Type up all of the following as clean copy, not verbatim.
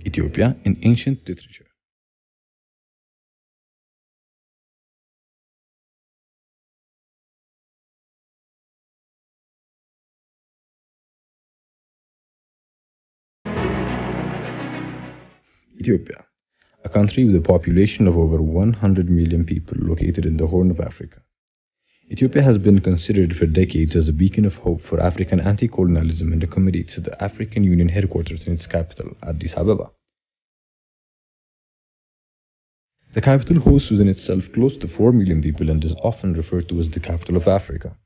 Ethiopia in ancient literature. Ethiopia, a country with a population of over 100 million people located in the Horn of Africa. Ethiopia has been considered for decades as a beacon of hope for African anti-colonialism and accommodates the African Union headquarters in its capital, Addis Ababa. The capital hosts within itself close to 4 million people and is often referred to as the capital of Africa.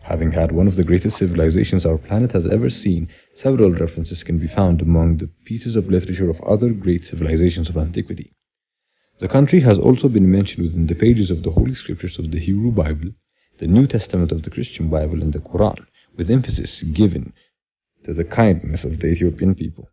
Having had one of the greatest civilizations our planet has ever seen, several references can be found among the pieces of literature of other great civilizations of antiquity. The country has also been mentioned within the pages of the Holy Scriptures of the Hebrew Bible, the New Testament of the Christian Bible, and the Quran, with emphasis given to the kindness of the Ethiopian people.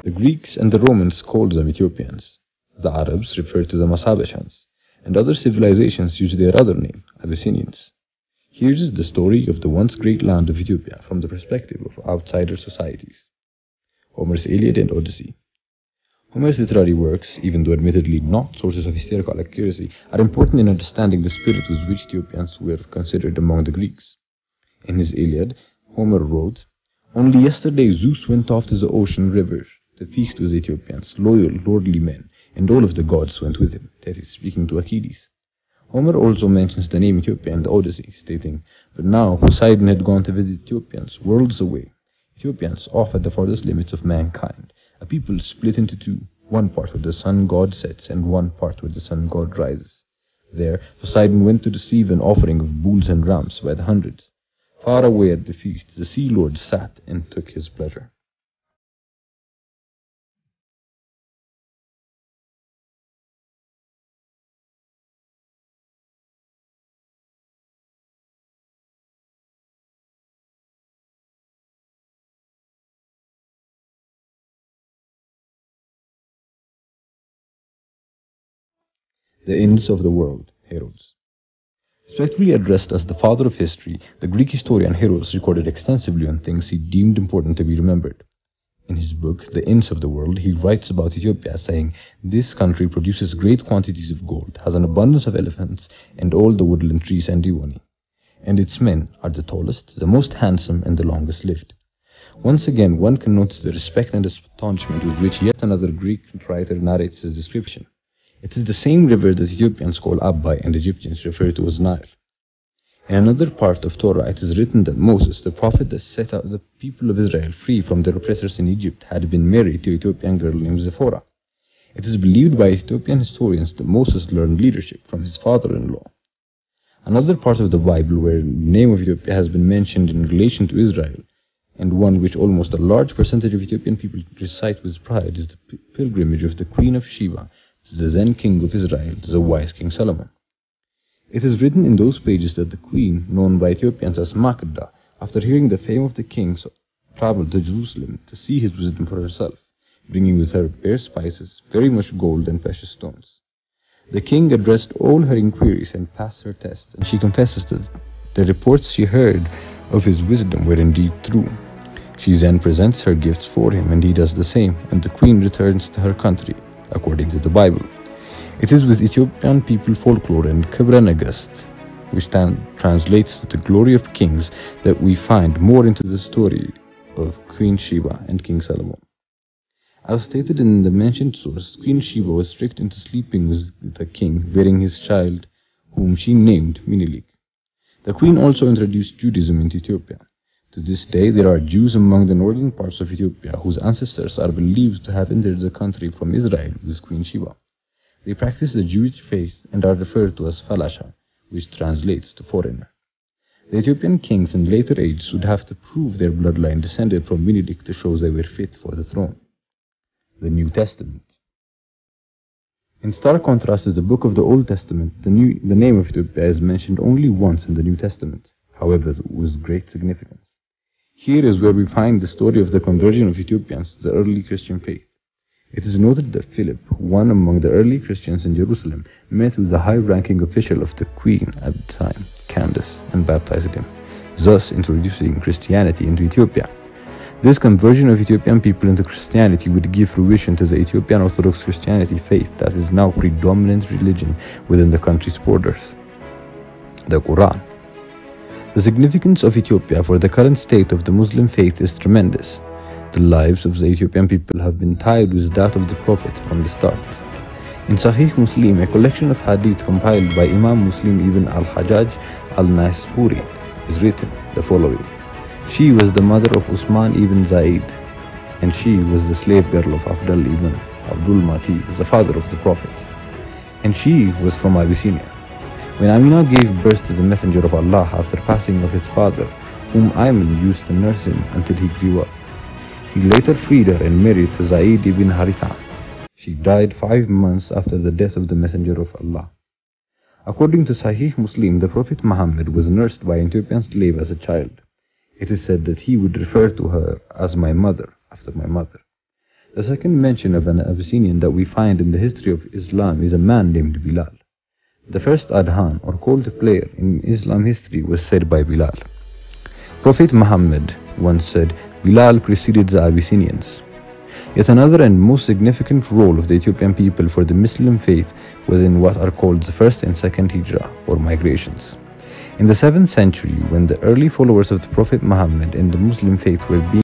The Greeks and the Romans called them Ethiopians. The Arabs referred to them as Habashans, and other civilizations used their other name, Abyssinians. Here is the story of the once great land of Ethiopia from the perspective of outsider societies. Homer's Iliad and Odyssey. Homer's literary works, even though admittedly not sources of historical accuracy, are important in understanding the spirit with which Ethiopians were considered among the Greeks. In his Iliad, Homer wrote, "Only yesterday Zeus went off to the ocean river to feast with Ethiopians, loyal, lordly men, and all of the gods went with him," that is, speaking to Achilles. Homer also mentions the name Ethiopia in the Odyssey, stating, "But now Poseidon had gone to visit Ethiopians, worlds away. Ethiopians off at the farthest limits of mankind, a people split into two, one part where the sun god sets and one part where the sun god rises. There Poseidon went to receive an offering of bulls and rams by the hundreds. Far away at the feast, the sea lord sat and took his pleasure." The Inns of the World, Herodes. Respectfully addressed as the father of history, the Greek historian Herodotus recorded extensively on things he deemed important to be remembered. In his book, The Inns of the World, he writes about Ethiopia, saying, "This country produces great quantities of gold, has an abundance of elephants, and all the woodland trees and Dioni. And its men are the tallest, the most handsome, and the longest lived." Once again, one can notice the respect and astonishment with which yet another Greek writer narrates his description. It is the same river that Ethiopians call Abbai and Egyptians refer to as Nile. In another part of Torah, it is written that Moses, the prophet that set out the people of Israel free from their oppressors in Egypt, had been married to an Ethiopian girl named Zipporah. It is believed by Ethiopian historians that Moses learned leadership from his father-in-law. Another part of the Bible where the name of Ethiopia has been mentioned in relation to Israel, and one which almost a large percentage of Ethiopian people recite with pride, is the pilgrimage of the Queen of Sheba to the then king of Israel, the wise King Solomon. It is written in those pages that the queen, known by Ethiopians as Makeda, after hearing the fame of the king, traveled to Jerusalem to see his wisdom for herself, bringing with her rare spices, very much gold and precious stones. The king addressed all her inquiries and passed her test, and she confesses that the reports she heard of his wisdom were indeed true. She then presents her gifts for him, and he does the same, and the queen returns to her country, according to the Bible. It is with Ethiopian people folklore and Kibra Negast, which translates to the glory of kings, that we find more into the story of Queen Sheba and King Solomon. As stated in the mentioned source, Queen Sheba was tricked into sleeping with the king, bearing his child, whom she named Minilik. The queen also introduced Judaism into Ethiopia. To this day, there are Jews among the northern parts of Ethiopia whose ancestors are believed to have entered the country from Israel with Queen Sheba. They practice the Jewish faith and are referred to as Falasha, which translates to foreigner. The Ethiopian kings in later ages would have to prove their bloodline descended from Menelik to show they were fit for the throne. The New Testament. In stark contrast to the book of the Old Testament, the name of Ethiopia is mentioned only once in the New Testament, however with great significance. Here is where we find the story of the conversion of Ethiopians to the early Christian faith. It is noted that Philip, one among the early Christians in Jerusalem, met with the high-ranking official of the queen at the time, Candace, and baptized him, thus introducing Christianity into Ethiopia. This conversion of Ethiopian people into Christianity would give fruition to the Ethiopian Orthodox Christianity faith that is now predominant religion within the country's borders. The Quran. The significance of Ethiopia for the current state of the Muslim faith is tremendous. The lives of the Ethiopian people have been tied with that of the Prophet from the start. In Sahih Muslim, a collection of hadith compiled by Imam Muslim ibn al-Hajjaj al-Naisaburi is written the following. She was the mother of Usman ibn Zaid, and she was the slave girl of Afdal ibn Abdul Mati, the father of the Prophet. And she was from Abyssinia. When Amina gave birth to the Messenger of Allah after passing of his father, whom Ayman used to nurse him until he grew up, he later freed her and married to Zaid ibn Haritha. She died 5 months after the death of the Messenger of Allah. According to Sahih Muslim, the Prophet Muhammad was nursed by an Ethiopian slave as a child. It is said that he would refer to her as my mother, after my mother. The second mention of an Abyssinian that we find in the history of Islam is a man named Bilal. The first adhan, or call to prayer, in Islam history was said by Bilal. Prophet Muhammad once said, Bilal preceded the Abyssinians. Yet another and most significant role of the Ethiopian people for the Muslim faith was in what are called the first and second hijrah, or migrations. In the 7th century, when the early followers of the Prophet Muhammad and the Muslim faith were being